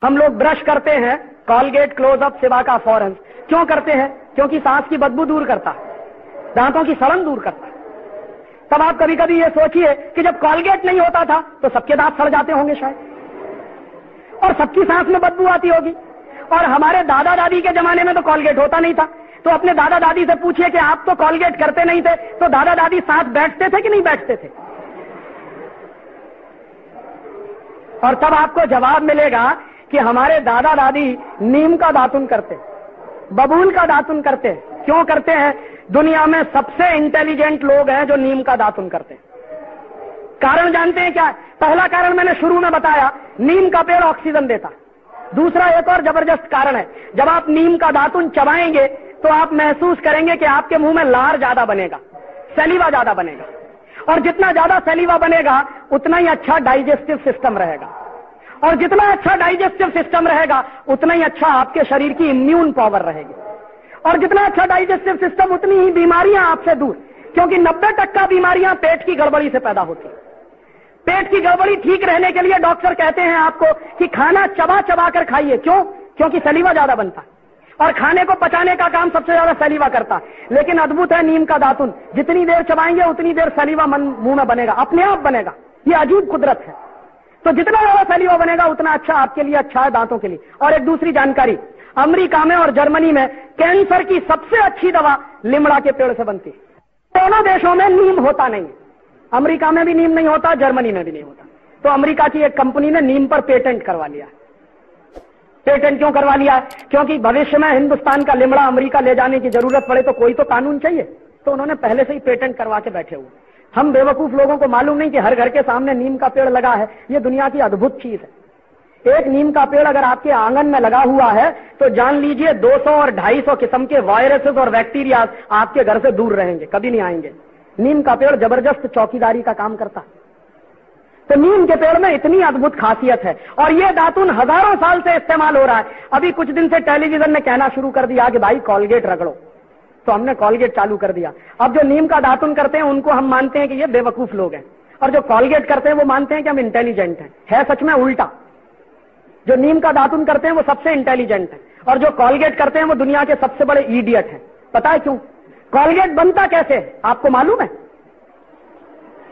हम लोग ब्रश करते हैं कॉलगेट, क्लोजअप, सिवा का फॉरेंस। क्यों करते हैं? क्योंकि सांस की बदबू दूर करता है, दांतों की सड़न दूर करता है। तब आप कभी कभी ये सोचिए कि जब कॉलगेट नहीं होता था तो सबके दांत सड़ जाते होंगे शायद, और सबकी सांस में बदबू आती होगी। और हमारे दादा दादी के जमाने में तो कॉलगेट होता नहीं था, तो अपने दादा दादी से पूछिए कि आप तो कॉलगेट करते नहीं थे, तो दादा दादी साथ बैठते थे कि नहीं बैठते थे? और तब आपको जवाब मिलेगा कि हमारे दादा दादी नीम का दातुन करते, बबूल का दातुन करते। क्यों करते हैं? दुनिया में सबसे इंटेलिजेंट लोग हैं जो नीम का दातुन करते हैं। कारण जानते हैं क्या? पहला कारण मैंने शुरू में बताया, नीम का पेड़ ऑक्सीजन देता। दूसरा एक और जबरदस्त कारण है, जब आप नीम का दातुन चबाएंगे तो आप महसूस करेंगे कि आपके मुंह में लार ज्यादा बनेगा, सैलिवा ज्यादा बनेगा, और जितना ज्यादा सैलिवा बनेगा उतना ही अच्छा डाइजेस्टिव सिस्टम रहेगा, और जितना अच्छा डाइजेस्टिव सिस्टम रहेगा उतना ही अच्छा आपके शरीर की इम्यून पावर रहेगी, और जितना अच्छा डाइजेस्टिव सिस्टम उतनी ही बीमारियां आपसे दूर, क्योंकि 90% बीमारियां पेट की गड़बड़ी से पैदा होती है। पेट की गड़बड़ी ठीक रहने के लिए डॉक्टर कहते हैं आपको कि खाना चबा चबा कर खाइए। क्यों? क्योंकि सैलिवा ज्यादा बनता है, और खाने को पचाने का काम सबसे ज्यादा सैलिवा करता है। लेकिन अद्भुत है नीम का दातुन, जितनी देर चबाएंगे उतनी देर सैलिवा मुंह में बनेगा, अपने आप बनेगा। ये अजीब कुदरत है। तो जितना ज्यादा सैलिवा बनेगा उतना अच्छा आपके लिए, अच्छा है दांतों के लिए। और एक दूसरी जानकारी, अमेरिका में और जर्मनी में कैंसर की सबसे अच्छी दवा लिमड़ा के पेड़ से बनती है। दोनों देशों में नीम होता नहीं है, अमेरिका में भी नीम नहीं होता, जर्मनी में भी नहीं होता। तो अमेरिका की एक कंपनी ने नीम पर पेटेंट करवा लिया। पेटेंट क्यों करवा लिया? क्योंकि भविष्य में हिंदुस्तान का लिमड़ा अमेरिका ले जाने की जरूरत पड़े तो कोई तो कानून चाहिए, तो उन्होंने पहले से ही पेटेंट करवा के बैठे हुए। हम बेवकूफ लोगों को मालूम नहीं कि हर घर के सामने नीम का पेड़ लगा है। ये दुनिया की अद्भुत चीज है। एक नीम का पेड़ अगर आपके आंगन में लगा हुआ है तो जान लीजिए 200 और 250 किस्म के वायरसेस और बैक्टीरिया आपके घर से दूर रहेंगे, कभी नहीं आएंगे। नीम का पेड़ जबरदस्त चौकीदारी का काम करता है। तो नीम के पेड़ में इतनी अद्भुत खासियत है, और ये दातुन हजारों साल से इस्तेमाल हो रहा है। अभी कुछ दिन से टेलीविजन ने कहना शुरू कर दिया कि भाई कॉलगेट रगड़ो, तो हमने कॉलगेट चालू कर दिया। अब जो नीम का दातुन करते हैं उनको हम मानते हैं कि ये बेवकूफ लोग हैं, और जो कॉलगेट करते हैं वो मानते हैं कि हम इंटेलिजेंट हैं। है सच में उल्टा। जो नीम का दातुन करते हैं वो सबसे इंटेलिजेंट है, और जो कॉलगेट करते हैं वो दुनिया के सबसे बड़े इडियट हैं। पता है क्यों? कॉलगेट बनता कैसे है आपको मालूम है?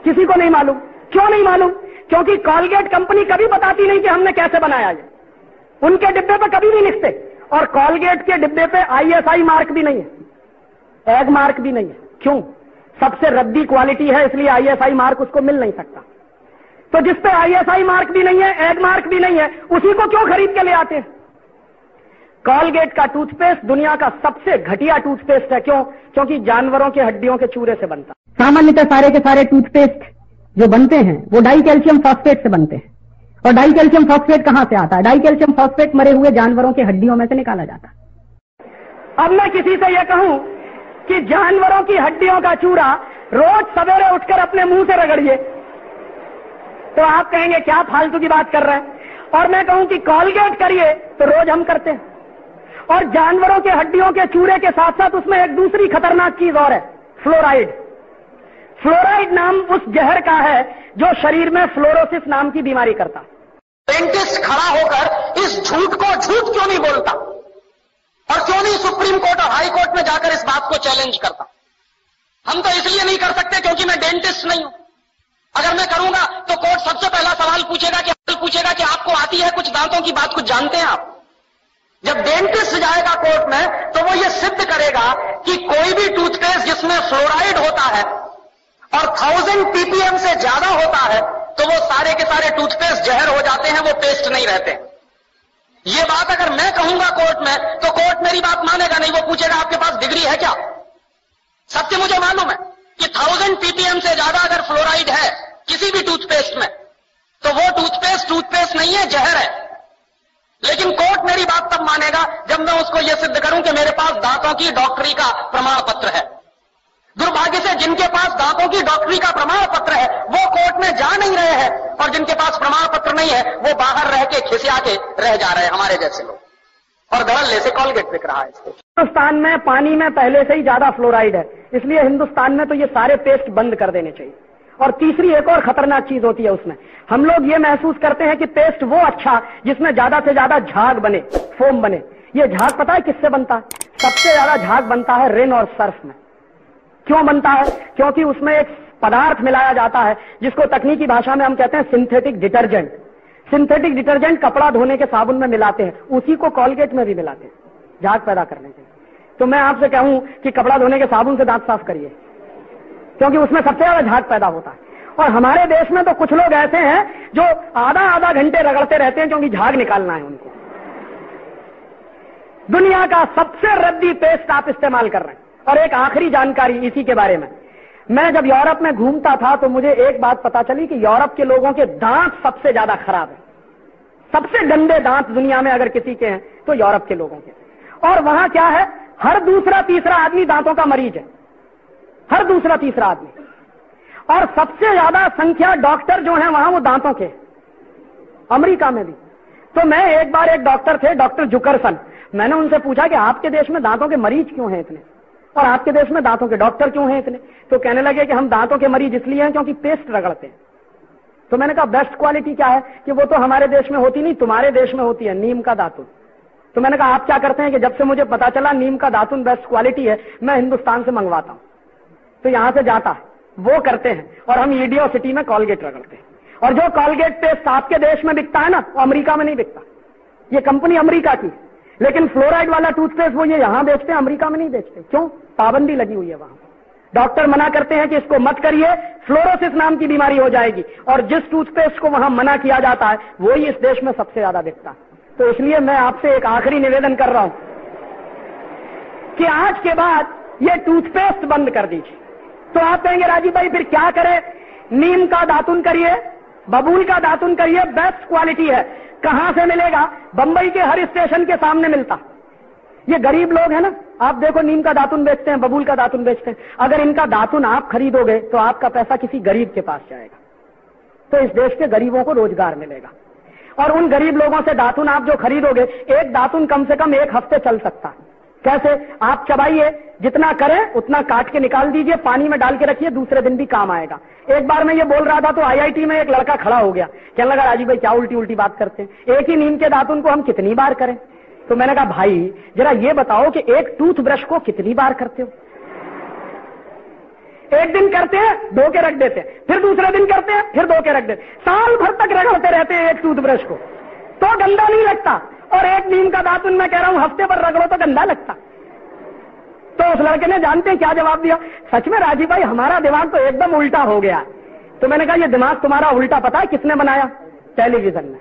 किसी को नहीं मालूम। क्यों नहीं मालूम? क्योंकि कॉलगेट कंपनी कभी बताती नहीं कि हमने कैसे बनाया ये। उनके डिब्बे पे कभी नहीं लिखते, और कॉलगेट के डिब्बे पे ISI मार्क भी नहीं है, एग मार्क भी नहीं है। क्यों? सबसे रद्दी क्वालिटी है, इसलिए ISI मार्क उसको मिल नहीं सकता। तो जिस पे ISI मार्क भी नहीं है, एग मार्क भी नहीं है, उसी को क्यों खरीद के ले आते हैं? कॉलगेट का टूथपेस्ट दुनिया का सबसे घटिया टूथपेस्ट है। क्यों? क्योंकि जानवरों के हड्डियों के चूरे से बनता। सामान्यतः सारे के सारे टूथपेस्ट जो बनते हैं वो डाई कैल्शियम फॉस्फेट से बनते हैं। और डाई कैल्शियम फॉस्फेट कहां से आता है? डाई कैल्शियम फॉस्फेट मरे हुए जानवरों के हड्डियों में से निकाला जाता है। अब मैं किसी से यह कहूं कि जानवरों की हड्डियों का चूरा रोज सवेरे उठकर अपने मुंह से रगड़िए, तो आप कहेंगे क्या फालतू की बात कर रहे हैं। और मैं कहूं कि कॉलगेट करिए, तो रोज हम करते हैं। और जानवरों के हड्डियों के चूरे के साथ साथ उसमें एक दूसरी खतरनाक चीज और है, फ्लोराइड। फ्लोराइड नाम उस जहर का है जो शरीर में फ्लोरोसिस नाम की बीमारी करता। डेंटिस्ट खड़ा होकर इस झूठ को झूठ क्यों नहीं बोलता, और क्यों नहीं सुप्रीम कोर्ट और हाई कोर्ट में जाकर इस बात को चैलेंज करता? हम तो इसलिए नहीं कर सकते क्योंकि मैं डेंटिस्ट नहीं हूं। अगर मैं करूंगा तो कोर्ट सबसे पहला सवाल पूछेगा कि आपको आती है कुछ दांतों की बात, कुछ जानते हैं आप? जब डेंटिस्ट जाएगा कोर्ट में तो वो ये सिद्ध करेगा कि कोई भी टूथपेस्ट जिसमें फ्लोराइड होता है और 1000 ppm से ज्यादा होता है तो वो सारे के सारे टूथपेस्ट जहर हो जाते हैं, वो पेस्ट नहीं रहते। ये बात अगर मैं कहूंगा कोर्ट में तो कोर्ट मेरी बात मानेगा नहीं, वो पूछेगा आपके पास डिग्री है क्या? सत्य मुझे मालूम है कि 1000 ppm से ज्यादा अगर फ्लोराइड है किसी भी टूथपेस्ट में तो वो टूथपेस्ट नहीं है, जहर है। लेकिन कोर्ट मेरी बात तब मानेगा जब मैं उसको यह सिद्ध करूं कि मेरे पास दांतों की डॉक्टरी का प्रमाण पत्र है। दुर्भाग्य से जिनके पास दांतों की डॉक्टरी का प्रमाण पत्र है वो कोर्ट में जा नहीं रहे हैं, और जिनके पास प्रमाण पत्र नहीं है वो बाहर रह के खिसिया के रह जा रहे हैं, हमारे जैसे लोग। और धड़ल्ले से कॉलगेट बिक रहा है। हिंदुस्तान में पानी में पहले से ही ज्यादा फ्लोराइड है, इसलिए हिंदुस्तान में तो ये सारे पेस्ट बंद कर देने चाहिए। और तीसरी एक और खतरनाक चीज होती है उसमें, हम लोग ये महसूस करते हैं कि पेस्ट वो अच्छा जिसमें ज्यादा से ज्यादा झाग बने, फोम बने। ये झाग पता है किससे बनता है? सबसे ज्यादा झाग बनता है रिन और सर्फ में। क्यों बनता है? क्योंकि उसमें एक पदार्थ मिलाया जाता है जिसको तकनीकी भाषा में हम कहते हैं सिंथेटिक डिटर्जेंट। सिंथेटिक डिटर्जेंट कपड़ा धोने के साबुन में मिलाते हैं, उसी को कॉलगेट में भी मिलाते हैं झाग पैदा करने के लिए। तो मैं आपसे कहूं कि कपड़ा धोने के साबुन से दांत साफ करिए, क्योंकि उसमें सबसे ज्यादा झाग पैदा होता है। और हमारे देश में तो कुछ लोग ऐसे हैं जो आधा आधा घंटे रगड़ते रहते हैं क्योंकि झाग निकालना है उनको। दुनिया का सबसे रद्दी पेस्ट आप इस्तेमाल कर रहे हैं। और एक आखिरी जानकारी इसी के बारे में, मैं जब यूरोप में घूमता था तो मुझे एक बात पता चली कि यूरोप के लोगों के दांत सबसे ज्यादा खराब है। सबसे गंदे दांत दुनिया में अगर किसी के हैं तो यूरोप के लोगों के। और वहां क्या है, हर दूसरा तीसरा आदमी दांतों का मरीज है, हर दूसरा तीसरा आदमी। और सबसे ज्यादा संख्या डॉक्टर जो हैं वहां वो दांतों के, अमेरिका में भी। तो मैं एक बार, एक डॉक्टर थे, डॉक्टर जुकरसन, मैंने उनसे पूछा कि आपके देश में दांतों के मरीज क्यों हैं इतने, और आपके देश में दांतों के डॉक्टर क्यों हैं इतने? तो कहने लगे कि हम दांतों के मरीज इसलिए हैं क्योंकि पेस्ट रगड़ते हैं। तो मैंने कहा बेस्ट क्वालिटी क्या है? कि वो तो हमारे देश में होती नहीं, तुम्हारे देश में होती है, नीम का दातुन। तो मैंने कहा आप क्या करते हैं? कि जब से मुझे पता चला नीम का दातुन बेस्ट क्वालिटी है, मैं हिंदुस्तान से मंगवाता हूं। तो यहां से जाता है, वो करते हैं, और हम ईडियो सिटी में कॉलगेट रगड़ते हैं। और जो कॉलगेट पेस्ट आपके देश में बिकता है ना, वो अमेरिका में नहीं बिकता। ये कंपनी अमेरिका की, लेकिन फ्लोराइड वाला टूथपेस्ट वो ये यहां बेचते हैं, अमेरिका में नहीं बेचते। क्यों? पाबंदी लगी हुई है वहां। डॉक्टर मना करते हैं कि इसको मत करिए, फ्लोरोसिस नाम की बीमारी हो जाएगी। और जिस टूथपेस्ट को वहां मना किया जाता है वो ही इस देश में सबसे ज्यादा बिकता है। तो इसलिए मैं आपसे एक आखिरी निवेदन कर रहा हूं कि आज के बाद ये टूथपेस्ट बंद कर दीजिए। तो आप कहेंगे राजीव भाई फिर क्या करें? नीम का दातुन करिए, बबूल का दातुन करिए, बेस्ट क्वालिटी है। कहां से मिलेगा? बंबई के हर स्टेशन के सामने मिलता। ये गरीब लोग हैं ना, आप देखो नीम का दातुन बेचते हैं, बबूल का दातुन बेचते हैं। अगर इनका दातुन आप खरीदोगे तो आपका पैसा किसी गरीब के पास जाएगा, तो इस देश के गरीबों को रोजगार मिलेगा। और उन गरीब लोगों से दातुन आप जो खरीदोगे, एक दातुन कम से कम 1 हफ्ते चल सकता है। कैसे? आप चबाइए, जितना करें उतना काट के निकाल दीजिए, पानी में डाल के रखिए, दूसरे दिन भी काम आएगा। एक बार मैं ये बोल रहा था तो आईआईटी में एक लड़का खड़ा हो गया, कहने लगा राजीव भाई क्या उल्टी उल्टी बात करते हैं, एक ही नीम के दातुन को हम कितनी बार करें? तो मैंने कहा भाई जरा ये बताओ कि एक टूथब्रश को कितनी बार करते हो? एक दिन करते हैं, धो के रख देते हैं, फिर दूसरे दिन करते हैं, फिर धो के रख देते हैं, साल भर तक रगड़ते रहते हैं एक टूथब्रश को, तो गंदा नहीं लगता। और एक नीम का दातुन मैं कह रहा हूं हफ्ते भर रगड़ो तो गंदा लगता। तो उस लड़के ने जानते हैं क्या जवाब दिया? सच में राजीव भाई हमारा दिमाग तो एकदम उल्टा हो गया। तो मैंने कहा ये दिमाग तुम्हारा उल्टा पता है किसने बनाया? टेलीविजन ने।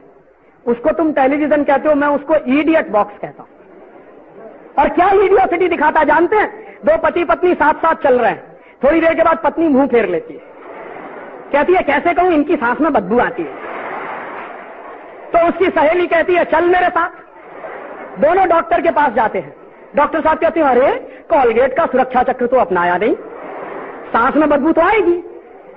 उसको तुम टेलीविजन कहते हो, मैं उसको इडियट बॉक्स कहता हूं। और क्या इडियोसिटी दिखाता जानते हैं? 2 पति पत्नी साथ साथ चल रहे हैं, थोड़ी देर के बाद पत्नी मुंह फेर लेती है, कहती है कैसे कहूं इनकी सांस में बदबू आती है। तो उसकी सहेली कहती है चल मेरे साथ। दोनों डॉक्टर के पास जाते हैं, डॉक्टर साहब कहते हैं अरे कॉलगेट का सुरक्षा चक्र तो अपनाया नहीं, सांस में बदबू तो आएगी।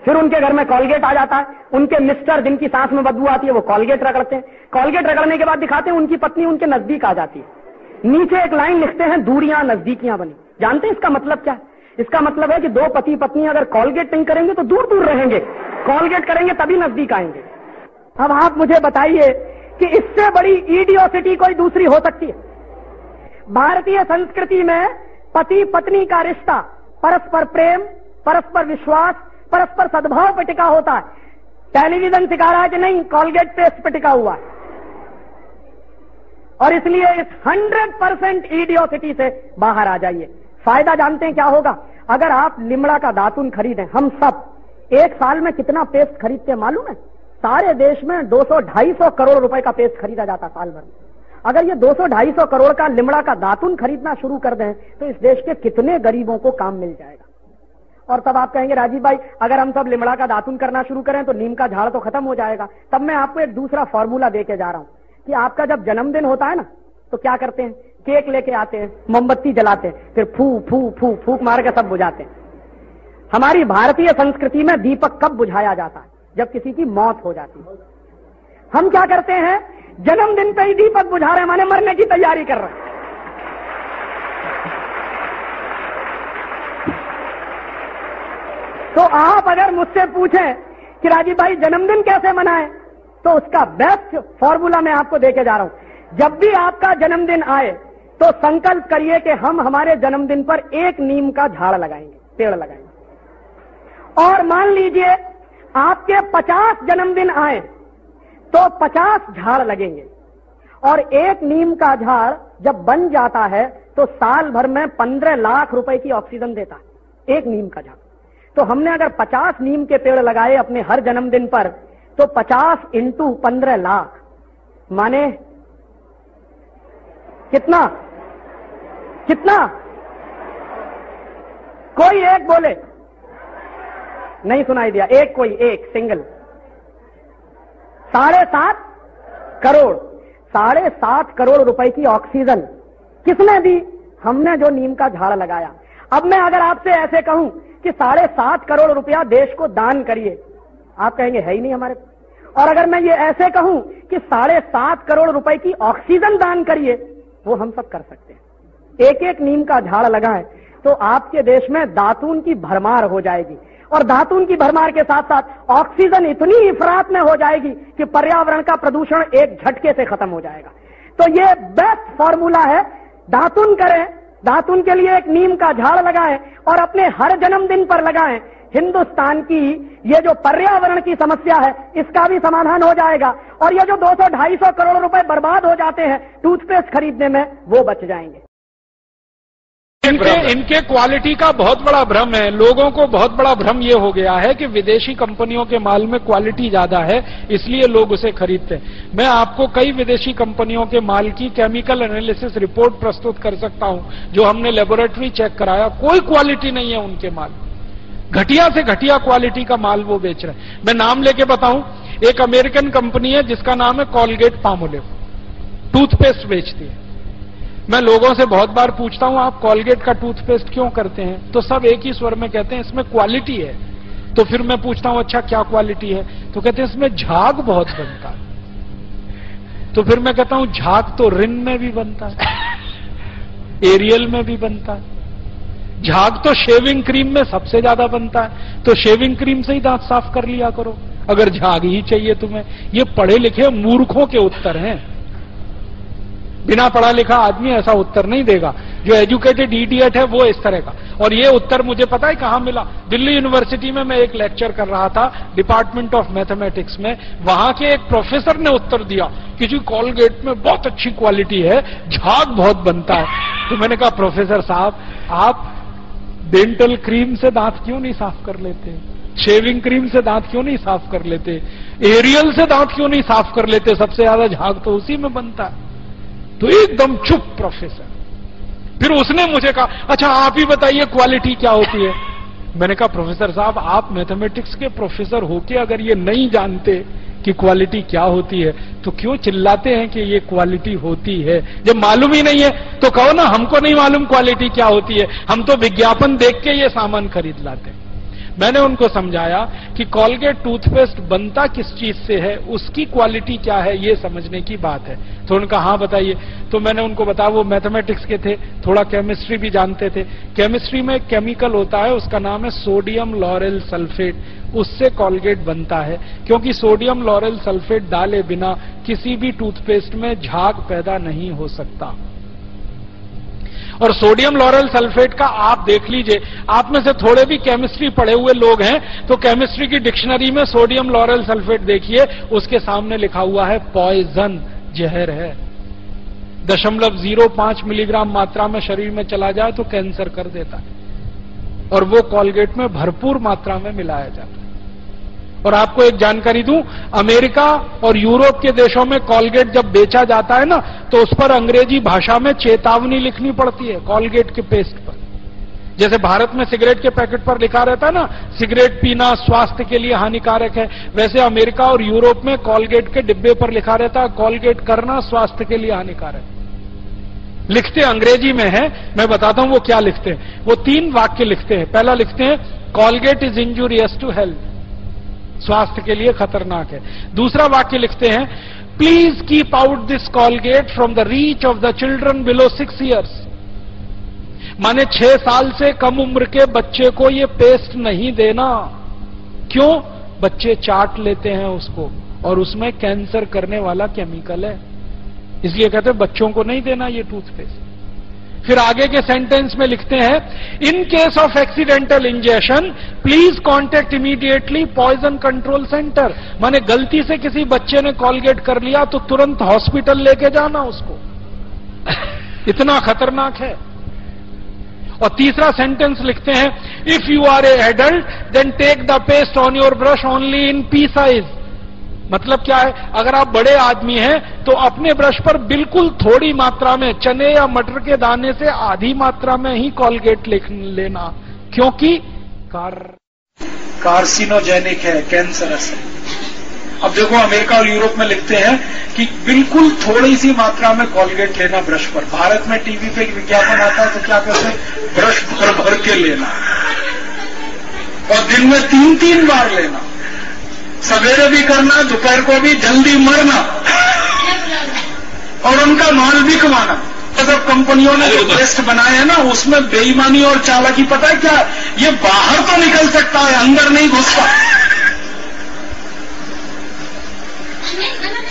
फिर उनके घर में कॉलगेट आ जाता है, उनके मिस्टर जिनकी सांस में बदबू आती है वो कॉलगेट रगड़ते हैं, कॉलगेट रगड़ने के बाद दिखाते हैं उनकी पत्नी उनके नजदीक आ जाती है। नीचे एक लाइन लिखते हैं दूरियां नजदीकियां बनी। जानते हैं इसका मतलब क्या है? इसका मतलब है कि 2 पति पत्नी अगर कॉलगेट नहीं करेंगे तो दूर दूर रहेंगे, कॉलगेट करेंगे तभी नजदीक आएंगे। अब आप मुझे बताइए कि इससे बड़ी इडियोसिटी कोई दूसरी हो सकती है? भारतीय संस्कृति में पति पत्नी का रिश्ता परस्पर प्रेम, परस्पर विश्वास, परस्पर सद्भाव पर टिका होता है। टेलीविजन सिखा रहा है कि नहीं, कॉलगेट पेस्ट पर टिका हुआ है। और इसलिए इस 100% इडियोसिटी से बाहर आ जाइए। फायदा जानते हैं क्या होगा? अगर आप लिमड़ा का दातुन खरीदें, हम सब एक साल में कितना पेस्ट खरीदते हैं मालूम है? सारे देश में 200-250 करोड़ रुपए का पेस्ट खरीदा जाता साल भर में। अगर ये 200-250 करोड़ का लिमड़ा का दातुन खरीदना शुरू कर दें तो इस देश के कितने गरीबों को काम मिल जाएगा। और तब आप कहेंगे राजीव भाई अगर हम सब लिमड़ा का दातुन करना शुरू करें तो नीम का झाड़ तो खत्म हो जाएगा। तब मैं आपको एक दूसरा फॉर्मूला देके जा रहा हूं कि आपका जब जन्मदिन होता है ना तो क्या करते हैं? केक लेके आते हैं, मोमबत्ती जलाते हैं, फिर फू फू फू फूक मार के सब बुझाते हैं। हमारी भारतीय संस्कृति में दीपक कब बुझाया जाता है? जब किसी की मौत हो जाती है। हम क्या करते हैं? जन्मदिन पे ही दीपक बुझा रहे हैं, माने मरने की तैयारी कर रहे हैं। तो आप अगर मुझसे पूछें कि राजीव भाई जन्मदिन कैसे मनाएं, तो उसका बेस्ट फॉर्मूला मैं आपको देके जा रहा हूं। जब भी आपका जन्मदिन आए तो संकल्प करिए कि हम हमारे जन्मदिन पर एक नीम का झाड़ लगाएंगे, पेड़ लगाएंगे। और मान लीजिए आपके 50 जन्मदिन आए तो 50 झाड़ लगेंगे। और एक नीम का झाड़ जब बन जाता है तो साल भर में 15 लाख रुपए की ऑक्सीजन देता है, एक नीम का झाड़। तो हमने अगर 50 नीम के पेड़ लगाए अपने हर जन्मदिन पर, तो 50 इंटू 15 लाख माने कितना कितना? कोई एक बोले, नहीं सुनाई दिया, एक कोई एक सिंगल। 7.5 करोड़, 7.5 करोड़ रुपए की ऑक्सीजन किसने दी? हमने जो नीम का झाड़ लगाया। अब मैं अगर आपसे ऐसे कहूं कि 7.5 करोड़ रुपया देश को दान करिए, आप कहेंगे है ही नहीं हमारे। और अगर मैं ये ऐसे कहूं कि 7.5 करोड़ रुपए की ऑक्सीजन दान करिए, वो हम सब कर सकते हैं। एक एक नीम का झाड़ लगाएं तो आपके देश में दातून की भरमार हो जाएगी। और दातून की भरमार के साथ साथ ऑक्सीजन इतनी इफरात में हो जाएगी कि पर्यावरण का प्रदूषण एक झटके से खत्म हो जाएगा। तो ये बेस्ट फॉर्मूला है, दातून करें, दातून के लिए एक नीम का झाड़ लगाएं और अपने हर जन्मदिन पर लगाएं। हिंदुस्तान की ये जो पर्यावरण की समस्या है इसका भी समाधान हो जाएगा। और ये जो 200-250 करोड़ रुपए बर्बाद हो जाते हैं टूथपेस्ट खरीदने में, वो बच जाएंगे। इनके क्वालिटी का बहुत बड़ा भ्रम है। लोगों को बहुत बड़ा भ्रम यह हो गया है कि विदेशी कंपनियों के माल में क्वालिटी ज्यादा है, इसलिए लोग उसे खरीदते हैं। मैं आपको कई विदेशी कंपनियों के माल की केमिकल एनालिसिस रिपोर्ट प्रस्तुत कर सकता हूं, जो हमने लेबोरेटरी चेक कराया, कोई क्वालिटी नहीं है उनके माल। घटिया से घटिया क्वालिटी का माल वो बेच रहे हैं। मैं नाम लेके बताऊं, एक अमेरिकन कंपनी है जिसका नाम है कॉलगेट पामोलिव, टूथपेस्ट बेचती है। मैं लोगों से बहुत बार पूछता हूं आप कॉलगेट का टूथपेस्ट क्यों करते हैं, तो सब एक ही स्वर में कहते हैं इसमें क्वालिटी है। तो फिर मैं पूछता हूं अच्छा क्या क्वालिटी है, तो कहते हैं इसमें झाग बहुत बनता है। तो फिर मैं कहता हूं झाग तो रिन में भी बनता है, एरियल में भी बनता है, झाग तो शेविंग क्रीम में सबसे ज्यादा बनता है, तो शेविंग क्रीम से ही दांत साफ कर लिया करो अगर झाग ही चाहिए तुम्हें। ये पढ़े लिखे मूर्खों के उत्तर हैं। बिना पढ़ा लिखा आदमी ऐसा उत्तर नहीं देगा। जो एजुकेटेड इडियट है वो इस तरह का। और ये उत्तर मुझे पता है कहां मिला, दिल्ली यूनिवर्सिटी में मैं एक लेक्चर कर रहा था डिपार्टमेंट ऑफ मैथमेटिक्स में। वहां के एक प्रोफेसर ने उत्तर दिया कि जी कॉलगेट में बहुत अच्छी क्वालिटी है, झाग बहुत बनता है। तो मैंने कहा प्रोफेसर साहब आप डेंटल क्रीम से दांत क्यों नहीं साफ कर लेते, शेविंग क्रीम से दांत क्यों नहीं साफ कर लेते, एरियल से दांत क्यों नहीं साफ कर लेते, सबसे ज्यादा झाग तो उसी में बनता है। तो एकदम चुप प्रोफेसर। फिर उसने मुझे कहा अच्छा आप ही बताइए क्वालिटी क्या होती है। मैंने कहा प्रोफेसर साहब आप मैथमेटिक्स के प्रोफेसर होके अगर ये नहीं जानते कि क्वालिटी क्या होती है तो क्यों चिल्लाते हैं कि ये क्वालिटी होती है। जब मालूम ही नहीं है तो कहो ना हमको नहीं मालूम क्वालिटी क्या होती है, हम तो विज्ञापन देख के ये सामान खरीद लाते हैं। मैंने उनको समझाया कि कॉलगेट टूथपेस्ट बनता किस चीज से है, उसकी क्वालिटी क्या है, ये समझने की बात है। तो उनका हाँ बताइए। तो मैंने उनको बताया, वो मैथमेटिक्स के थे, थोड़ा केमिस्ट्री भी जानते थे। केमिस्ट्री में एक केमिकल होता है उसका नाम है सोडियम लॉरेल सल्फेट, उससे कॉलगेट बनता है। क्योंकि सोडियम लॉरेल सल्फेट डाले बिना किसी भी टूथपेस्ट में झाग पैदा नहीं हो सकता। और सोडियम लॉरेल सल्फेट का आप देख लीजिए, आप में से थोड़े भी केमिस्ट्री पढ़े हुए लोग हैं तो केमिस्ट्री की डिक्शनरी में सोडियम लॉरेल सल्फेट देखिए, उसके सामने लिखा हुआ है पॉइजन, जहर है। 0.05 मिलीग्राम मात्रा में शरीर में चला जाए तो कैंसर कर देता है। और वो कॉलगेट में भरपूर मात्रा में मिलाया जाता है। और आपको एक जानकारी दूं, अमेरिका और यूरोप के देशों में कॉलगेट जब बेचा जाता है ना तो उस पर अंग्रेजी भाषा में चेतावनी लिखनी पड़ती है कॉलगेट के पेस्ट पर। जैसे भारत में सिगरेट के पैकेट पर लिखा रहता है ना सिगरेट पीना स्वास्थ्य के लिए हानिकारक है, वैसे अमेरिका और यूरोप में कॉलगेट के डिब्बे पर लिखा रहता है कॉलगेट करना स्वास्थ्य के लिए हानिकारक है। लिखते अंग्रेजी में है, मैं बताता हूं वो क्या लिखते हैं। वो 3 वाक्य लिखते हैं। पहला लिखते हैं Colgate is injurious to health, स्वास्थ्य के लिए खतरनाक है। दूसरा वाक्य लिखते हैं please keep out this Colgate from the reach of the children below 6 years। माने 6 साल से कम उम्र के बच्चे को ये पेस्ट नहीं देना। क्यों? बच्चे चाट लेते हैं उसको और उसमें कैंसर करने वाला केमिकल है, इसलिए कहते हैं बच्चों को नहीं देना ये टूथपेस्ट। फिर आगे के सेंटेंस में लिखते हैं, in case of accidental injection please contact immediately poison control centre. माने गलती से किसी बच्चे ने कॉलगेट कर लिया तो तुरंत हॉस्पिटल लेके जाना उसको। इतना खतरनाक है। और तीसरा सेंटेंस लिखते हैं, if you are a adult then take the paste on your brush only in pea size. मतलब क्या है? अगर आप बड़े आदमी हैं तो अपने ब्रश पर बिल्कुल थोड़ी मात्रा में, चने या मटर के दाने से आधी मात्रा में ही कॉलगेट लेना, क्योंकि कार्सिनोजेनिक है, कैंसरस है। अब देखो अमेरिका और यूरोप में लिखते हैं कि बिल्कुल थोड़ी सी मात्रा में कॉलगेट लेना ब्रश पर। भारत में टीवी पे विज्ञापन आता है तो क्या कहते हैं? ब्रश भर भर के लेना और दिन में 3-3 बार लेना, सवेरे भी करना, दोपहर को भी, जल्दी मरना और उनका माल भी कमाना। तो सब कंपनियों ने जो पेस्ट बनाए हैं ना, उसमें बेईमानी और चालाकी पता है क्या? ये बाहर तो निकल सकता है, अंदर नहीं घुसता।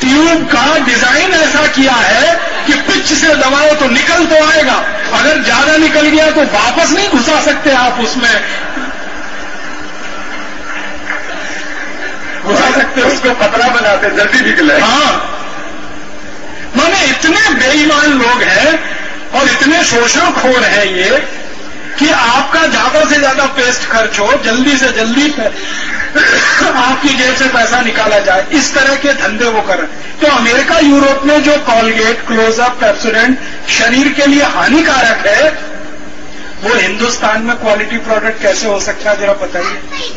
ट्यूब का डिजाइन ऐसा किया है कि पिच से दबाओ तो निकल तो आएगा, अगर ज्यादा निकल गया तो वापस नहीं घुसा सकते आप उसमें, घुसा सकते उसको पतला बनाते जल्दी निकले। हाँ, माने इतने बेईमान लोग हैं और इतने शोषणखोर हैं ये कि आपका ज्यादा से ज्यादा पेस्ट खर्च हो, जल्दी से जल्दी आपकी जेब से पैसा निकाला जाए, इस तरह के धंधे वो कर रहे हैं। तो अमेरिका यूरोप में जो कॉलगेट, क्लोजअप, पेप्सोडेंट शरीर के लिए हानिकारक है, वो हिंदुस्तान में क्वालिटी प्रोडक्ट कैसे हो सकता है जरा बताइए।